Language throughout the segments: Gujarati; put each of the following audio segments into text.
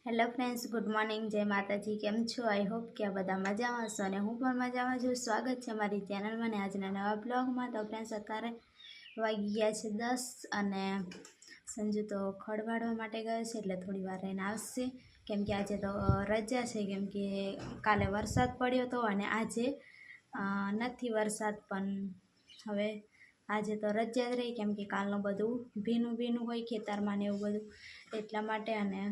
હેલો ફ્રેન્ડ્સ, ગુડ મોર્નિંગ, જય માતાજી. કેમ છો? આઈ હોપ કે આ બધા મજામાં હશો અને હું પણ મજામાં છું. સ્વાગત છે મારી ચેનલમાં ને આજના નવા બ્લોગમાં. તો ફ્રેન્ડ્સ, અત્યારે વાગી ગયા છે 10 અને સંજુ તો ખડવાડવા માટે ગયો છે એટલે થોડી વાર રહીને આવશે. કેમ કે આજે તો રજા છે, કેમ કે કાલે વરસાદ પડ્યો હતો અને આજે નથી વરસાદ, પણ હવે આજે તો રજા જ રહી કેમ કે કાલનું બધું ભીનું હોય ખેતરમાં ને એવું બધું, એટલા માટે. અને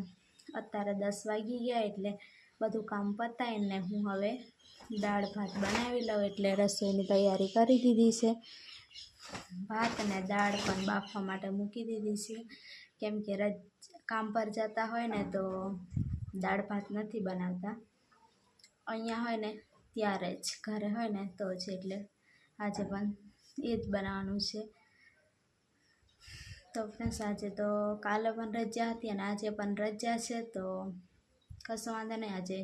અત્યારે 10 વાગી ગયા એટલે બધું કામ પતાવીને હું હવે દાળ ભાત બનાવી લઉં, એટલે રસોઈની તૈયારી કરી દીધી છે. ભાત અને દાળ પણ બાફવા માટે મૂકી દીધી છે, કેમ કે કામ પર જતા હોય ને તો દાળ ભાત નથી બનાવતા. અહીંયા હોય ને ત્યારે જ, ઘરે હોય ને તો જ, એટલે આજે પણ એ જ બનાવવાનું છે. તો ફ્રેન્ડ્સ, આજે તો કાલે પણ રજા હતી અને આજે પણ રજા છે, તો કશો વાંધો નહીં. આજે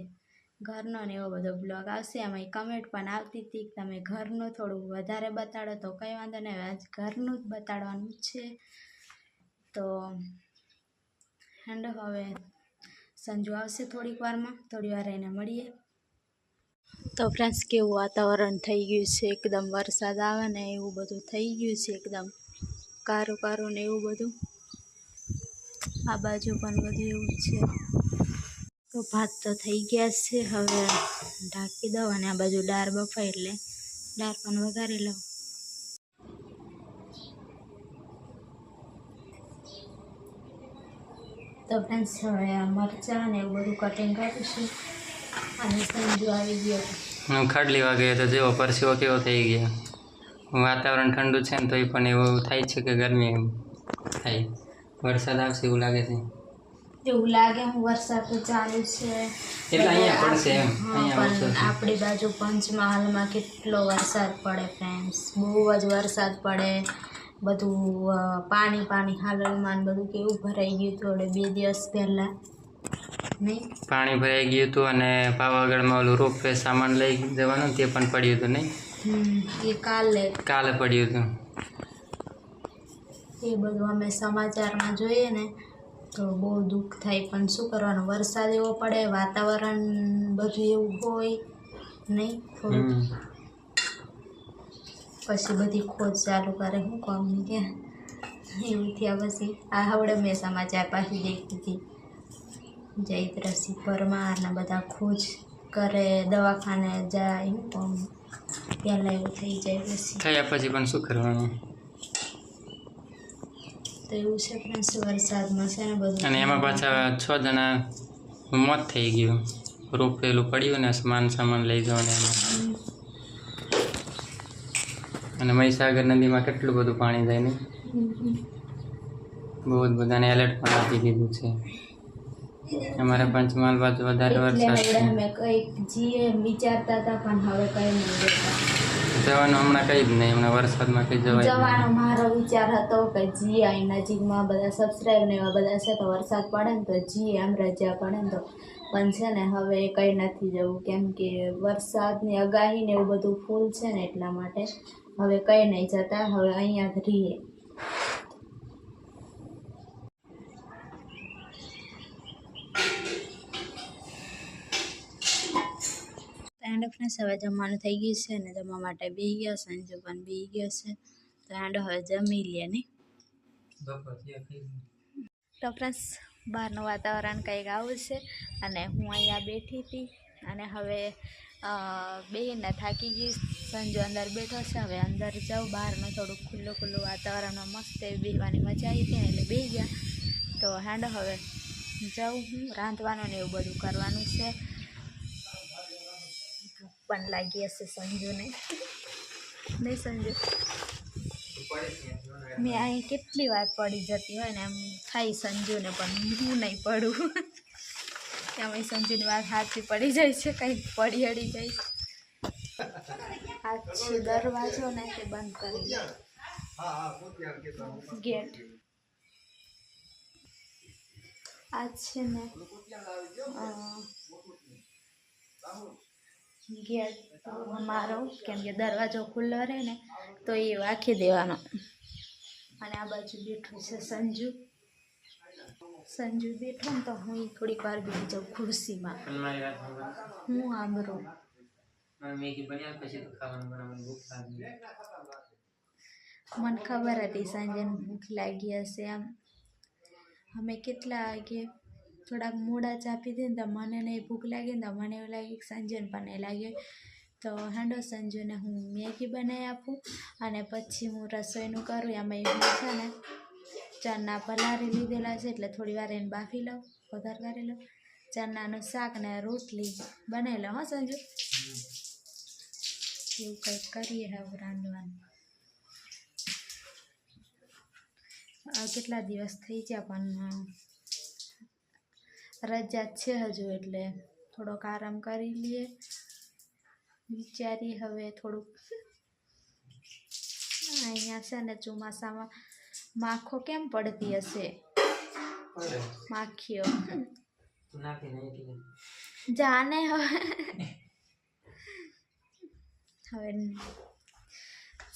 ઘરનો ને એવો બધો બ્લોગ આવશે. એમાં કમેન્ટ પણ આવતી હતી કે તમે ઘરનું થોડું વધારે બતાડો, તો કંઈ વાંધો નહીં, આજ ઘરનું જ બતાડવાનું છે. તો હવે સંજુ આવશે થોડી વાર રહીને મળીએ. તો ફ્રેન્ડ્સ, કેવું વાતાવરણ થઈ ગયું છે, એકદમ વરસાદ આવે ને એવું બધું થઈ ગયું છે, એકદમ કારું ને એવું બધું. આ બાજુ પણ બધું એવું છે. તો ભાત તો થઈ ગયા છે, હવે ઢાંકી દઉં અને આ બાજુ દાળ બફાય એટલે દાળ પણ વઘારી લઉં. તો ફ્રેન્ડ્સ, હવે મરચાં ને એવું બધું કટિંગ કરીશું અને સંજુ આવી ગયો. હું ખાડલી વાગે તો જેવો પરસેવો કેવો થઈ ગયો. વાતાવરણ ઠંડુ છે ને તોય પણ એવું થાય છે કે ગરમી થાય. વરસાદ આવશે એવું લાગે છે. એવું લાગે હું વરસાદ તો ચાલુ છે એટલે અહીંયા પડશે એમ. પણ આપણી બાજુ પંચમહાલમાં કેટલો વરસાદ પડે ફ્રેન્ડ્સ, બહુ જ વરસાદ પડે. બધું પાણી હાલમાં બધું કેવું ભરાઈ ગયું હતું 2 દિવસ પહેલા. નહીં, પાણી ભરાઈ ગયું હતું અને પાવાગઢમાં ઓલું રોપવે સામાન લઈ જવાનું તે પણ પડ્યું હતું. નહીં, એ કાલે પડ્યું હતું. એ બધું અમે સમાચારમાં જોઈએ ને તો બહુ દુઃખ થાય, પણ શું કરવાનું, વરસાદ એવો પડે, વાતાવરણ બધું એવું હોય નહીં થોડું, પછી બધી ખોજ ચાલુ કરે. શું કહું કે એવું થયા પછી આ હવડે મેં સમાચાર પાછી દેખી હતી, જયદ્રસિંહ પરમારના બધા ખોજ કરે, દવાખાને જાય. શું કહું, પહેલાં એવું થઈ જાય, પછી થયા પછી પણ શું કરવાનું. તો એવું છે ફ્રેન્ડ્સ, વરસાદમાં છે ને બધું. અને એમાં પાછા 6 જણા મોત થઈ ગયું. રોપેલું પડ્યું ને સામાન લઈ જવાનું એમાં. અને મહીસાગર નદીમાં કેટલું બધું પાણી જાય ને, બહુ જ બધાને એલર્ટ પણ આપી દીધું છે. અમારા પંચમહાલ બાજુ વધારે વરસાદ છે. અમે કંઈક જીએ વિચારતા હતા, પણ હવે કંઈ નહીં જવાનું હમણાં કંઈ જ નહીં. હમણાં વરસાદમાં કંઈ જવાનો મારો વિચાર હતો કે જીએ અહીં નજીકમાં બધા સબસ્ક્રાઈબ ને એવા બધા છે, તો વરસાદ પડે ને તો જીએ આમ રજા પડે ને તો. પણ છે ને હવે કંઈ નથી જવું, કેમ કે વરસાદની આગાહી ને એવું બધું ફૂલ છે ને, એટલા માટે હવે કંઈ નહીં જતા. હવે અહીંયા જ રહીએ. ફ્રેન્ડ્સ, હવે જમવાનું થઈ ગયું છે ને જમવા માટે બેસી ગયો, સંજુ પણ બેસી ગયો છે. તો હવે જમી લે નહીં. તો ફ્રેન્ડ્સ, બહારનું વાતાવરણ કંઈક આવું છે અને હું અહીંયા બેઠી હતી અને હવે બેહીને થાકી ગઈ. સંજુ અંદર બેઠો છે, હવે અંદર જાઉં. બહારનું થોડુંક ખુલ્લું વાતાવરણમાં મસ્ત એવી બેસવાની મજા આવી હતી એટલે બેસી ગયા. તો હવે જાઉં, હું રાંધવાનું ને એવું બધું કરવાનું છે. પણ લાગી હશે સંજુને, નહીં સંજુ? મેં અહીં કેટલી વાર પડી જતી હોય ને એમ થાય સંજુને, પણ હું નહીં પડું. એમાં સંજુની વાત હાથથી પડી જાય છે, કંઈક પડી હડી જાય. આ છે દરવાજો ને તે બંધ કરી ગેટ. આ છે ને ગેટ અમારો, કેમ કે દરવાજો ખુલ્લો રહે ને તો એ રાખી દેવાનો. અને આ બાજુ બેઠું છે સંજુ. સંજુ બેઠો ને તો હું થોડીક વાર બેસી જાઉં ખુરશીમાં. પણ મારી વાત સાંભળો. હું આંબરું મારે મેગી બન્યા પછી તો ખાવાનું બનાવવાનું ભૂખ લાગી. મને ખબર હતી સાંજે ભૂખ લાગી હશે. આમ અમે કેટલા વાગે થોડાક મોડા ચા પીધી ને તો મને નહીં ભૂખ લાગી ને તો મને એવું લાગે કે સંજુને પણ નહીં લાગે. તો હાંડો સંજુને હું મેગી બનાવી આપું અને પછી હું રસોઈનું કરું. એમાં હું છે ને ચણા પલાળી લીધેલા છે એટલે થોડી વાર એને બાફી લઉં, વઘાર કરી લઉં. ચણાનું શાક ને રોટલી બનાવી લઉં. હા સંજુ, એવું કંઈક કરીએ હવે રાંધવાનું. કેટલા દિવસ થઈ ગયા પણ રજા છે હજુ એટલે થોડોક આરામ કરી લઈએ. વિચારીએ હવે થોડુંક. અહીંયા છે ને ચોમાસામાં માખો કેમ પડતી હશે? માખીઓ જાને હવે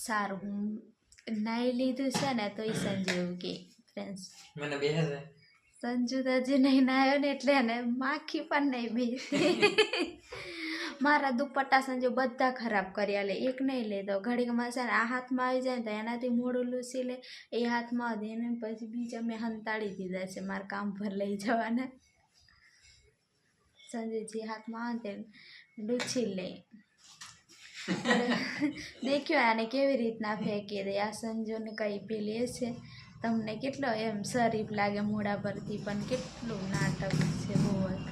સારું હું નાઈ લીધું છે ને તો સંજુ એવું કે ફ્રેન્ડ્સ મને બેસે છે. સંજુ તો હજી નહીં નાયો ને એટલે એને માખી પણ નહીં બેસી. મારા દુપટ્ટા સંજુ બધા ખરાબ કરી આલે. એક નહીં લે તો ઘડીકમાં છે ને આ હાથમાં આવી જાય ને તો એનાથી મોડું લૂસી લે, એ હાથમાં આવે એને પછી બીજા મેં હંતાડી દીધા છે મારા કામ પર લઈ જવાના. સંજુ જે હાથમાં આવે તે લૂછી લે. દેખ્યો આને કેવી રીતના ફેંકી દે. આ સંજુને કઈ પેલી છે તમને કેટલો એમ શરીફ લાગે મોઢા પરથી પણ કેટલું નાટક છે બહુ જ.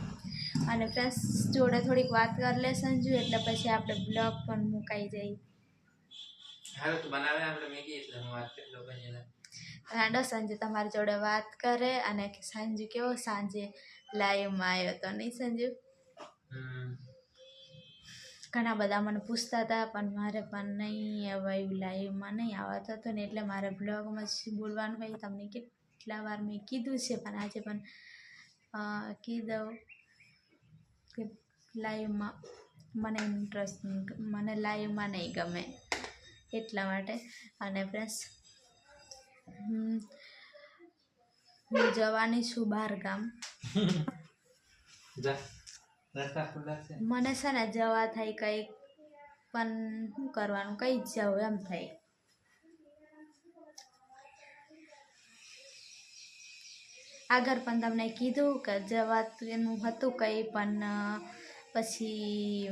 અને ફ્રેન્ડ્સ જોડે થોડીક વાત કરી લે સંજુ એટલે પછી આપણે બ્લોગ પણ મુકાઈ જાય. હાલો તું બનાવે આપણે મેગી એટલે હું વાત કરી લઉં પછી. હાંડો સંજુ તમારી જોડે વાત કરે અને સંજુ કેવો સાંજે લાઈવમાં આવ્યો તો નહીં સંજુ? ઘણા બધા મને પૂછતા હતા પણ મારે પણ નહીં અવાયું, લાઈવમાં નહીં આવતા હતો ને એટલે મારે બ્લોગમાં જ બોલવાનું હોય. તમને કેટલા વાર મેં કીધું છે પણ આજે પણ કીધું કે લાઈવમાં મને ઇન્ટરેસ્ટ મને લાઈવમાં નહીં ગમે એટલા માટે. અને ફ્રેન્ડ્સ હું જવાની છું બહાર ગામ. મને છે ને જવા થાય કંઈક પણ શું કરવાનું, કઈ જ જાઉં એમ થાય. આગળ પણ તમને કીધું કે જવાનું હતું કંઈ પણ પછી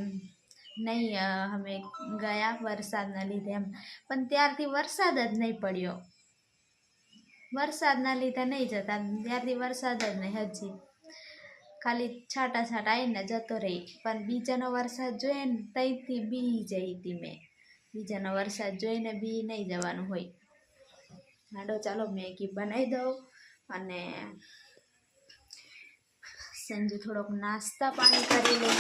નહીં અમે ગયા વરસાદના લીધે એમ. પણ ત્યારથી વરસાદ જ નહીં પડ્યો. વરસાદના લીધે નહીં જતા, ત્યારથી વરસાદ જ નહીં. હજી ખાલી છાંટા છાંટા આવીને જતો રહી. પણ બીજાનો વરસાદ જોઈએ ને ત્યાંથી બી જઈ હતી મેં. બીજાનો વરસાદ જોઈને બી નહીં જવાનું હોય. હાડો ચાલો મેગી બનાવી દઉં અને સંજુ થોડોક નાસ્તા પાણી કરી લે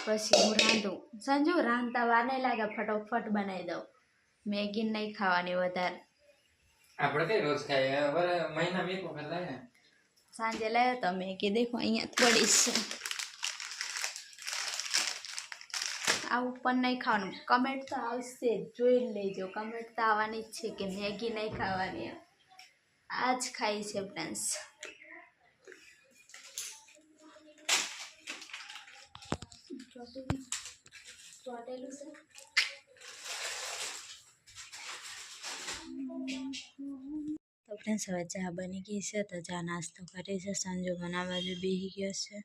પછી હું રાંધું. સંજુ રાંધતા વાર નહીં લાગે, ફટોફટ બનાવી દઉં. મેગી નહીં ખાવાની વધારે. આપણે કઈ રોજ ખાઈએ? મહિના એક વખત લાગે. સાંજે લાવ્યો તો મેગી દેખો અહીંયા પડી છે. આવું પણ નહીં ખાવાનું. કમેન્ટ તો આવશે જોઈ લેજો. કમેન્ટ તો આવવાની જ છે કે મેગી નહીં ખાવાની. આ જ ખાઈ છે ફ્રેન્ડ્સ. ચોટેલું છે. તો ફ્રેન્ડ્સ હવે ચા બની ગઈ છે તો ચા નાસ્તો કરી છે. સંજુ બનાવવા જો બેસી ગયો છે.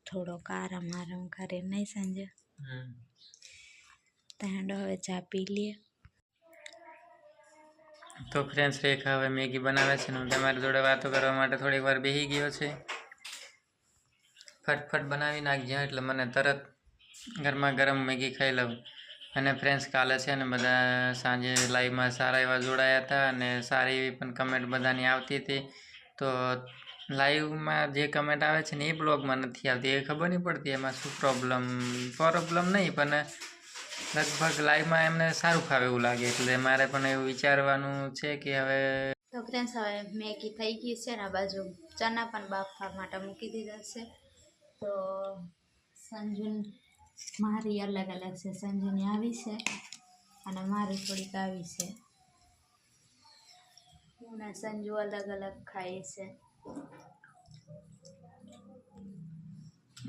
થોડોક આરામ કરે નહીં સંજુ? તાંડો હવે ચા પી લઈએ. તો ફ્રેન્ડ્સ રેખા હવે મેગી બનાવે છે ને હું તમારી જોડે વાતો કરવા માટે થોડીક વાર બેસી ગયો છે. ફટફટ બનાવી નાખજો એટલે મને તરત ગરમા ગરમ મેગી ખાઈ લઉં. અને ફ્રેન્ડ્સ કાલે છે ને બધા સાંજે લાઈવમાં સારા એવા જોડાયા હતા અને સારી એવી પણ કમેન્ટ બધાની આવતી હતી. તો લાઈવમાં જે કમેન્ટ આવે છે ને એ બ્લોગમાં નથી આવતી. એ ખબર નહીં પડતી એમાં શું પ્રોબ્લેમ નહીં પણ લગભગ લાઈવમાં એમને સારું ફાવે એવું લાગે એટલે મારે પણ એવું વિચારવાનું છે કે હવે. તો ફ્રેન્ડ્સ હવે મેગી થઈ ગઈ છે ને બાજુ ચણા પણ બાફવા માટે મૂકી દીધા છે. તો સંજુ મારી અલગ અલગ છે. સંજુની આવી છે અને મારી થોડીક આવી છે. અને સંજુ અલગ અલગ ખાય છે.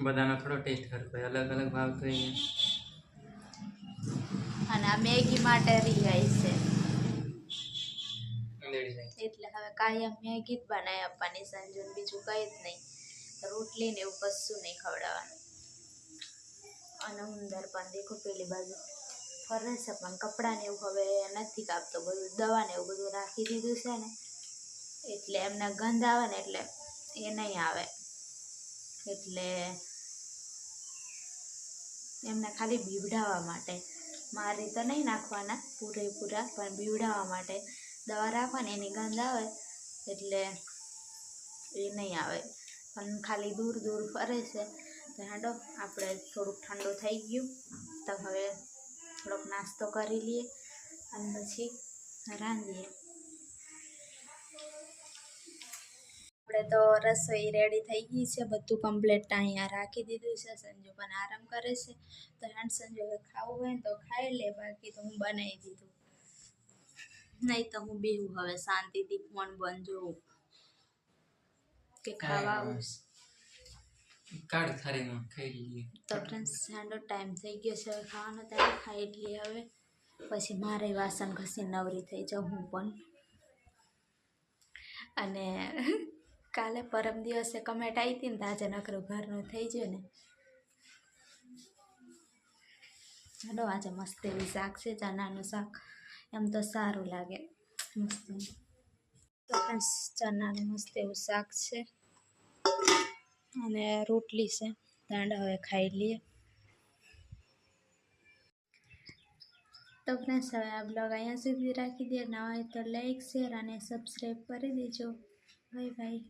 બધાનો થોડો ટેસ્ટ કરતો હોય, અલગ અલગ ભાવતો હોય. અને આ મેગી માટે રિહાય છે લેડી જાય. એટલે હવે કાયમ મેગી જ બનાવી આપવાની સંજુને, બીજું કંઈ જ નહીં. રોટલી ને એવું કશું નહીં ખવડાવવાનું. અને ઉંદર પણ દેખો પેલી બાજુ ફરે છે, પણ કપડાં ને એવું હવે નથી કાપતો, બધું દવા ને એવું બધું રાખી દીધું છે ને, એટલે એમને ગંધ આવે ને એટલે એ નહીં આવે. એટલે એમને ખાલી બીવડાવવા માટે, મારી તો નહીં નાખવાના પૂરેપૂરા, પણ બીવડાવવા માટે દવા રાખવાની. એની ગંધ આવે એટલે એ નહીં આવે, પણ ખાલી દૂર દૂર ફરે છે. તો હાંડો આપણે થોડુંક ઠંડુ થઈ ગયું તો હવે થોડોક નાસ્તો કરી લઈએ અને પછી રાંધીએ. આપણે તો રસોઈ રેડી થઈ ગઈ છે, બધું કમ્પ્લીટ અહીંયા રાખી દીધું છે. સંજુ પણ આરામ કરે છે. તો હાંડ સંજુ હવે ખાવું હોય ને તો ખાઈ લે, બાકી તો હું બનાવી દીધું. નહીં તો હું બેહું હવે શાંતિથી ફોન બંધ જોઉં કે ખાવા આવું. કાઢ થાળીમાં ખાઈ લઈએ. તો ફ્રેન્ડ્સ હાંડો ટાઈમ થઈ ગયો છે હવે ખાવાનો, ત્યારે ખાઈ લઈએ હવે. પછી મારે વાસણ ઘસી નવરી થઈ જાઉં હું પણ. અને કાલે પરમ દિવસે કમેન્ટ આવી હતી ને, તો આજે નકરું ઘરનું થઈ ગયું ને. ચાલો આજે મસ્ત એવી શાક છે, ચણાનું શાક. એમ તો સારું લાગે મસ્ત. તો ફ્રેન્ડ્સ ચણાનું મસ્ત એવું શાક છે અને રોટલી છે. દાંડા હવે ખાઈ લઈએ. તો ફ્રેન્ડ્સ હવે આ બ્લોગ અહીંયા સુધી રાખી દે. નવા હોય તો લાઈક, શેર અને સબસ્ક્રાઈબ કરી દેજો. Bye bye.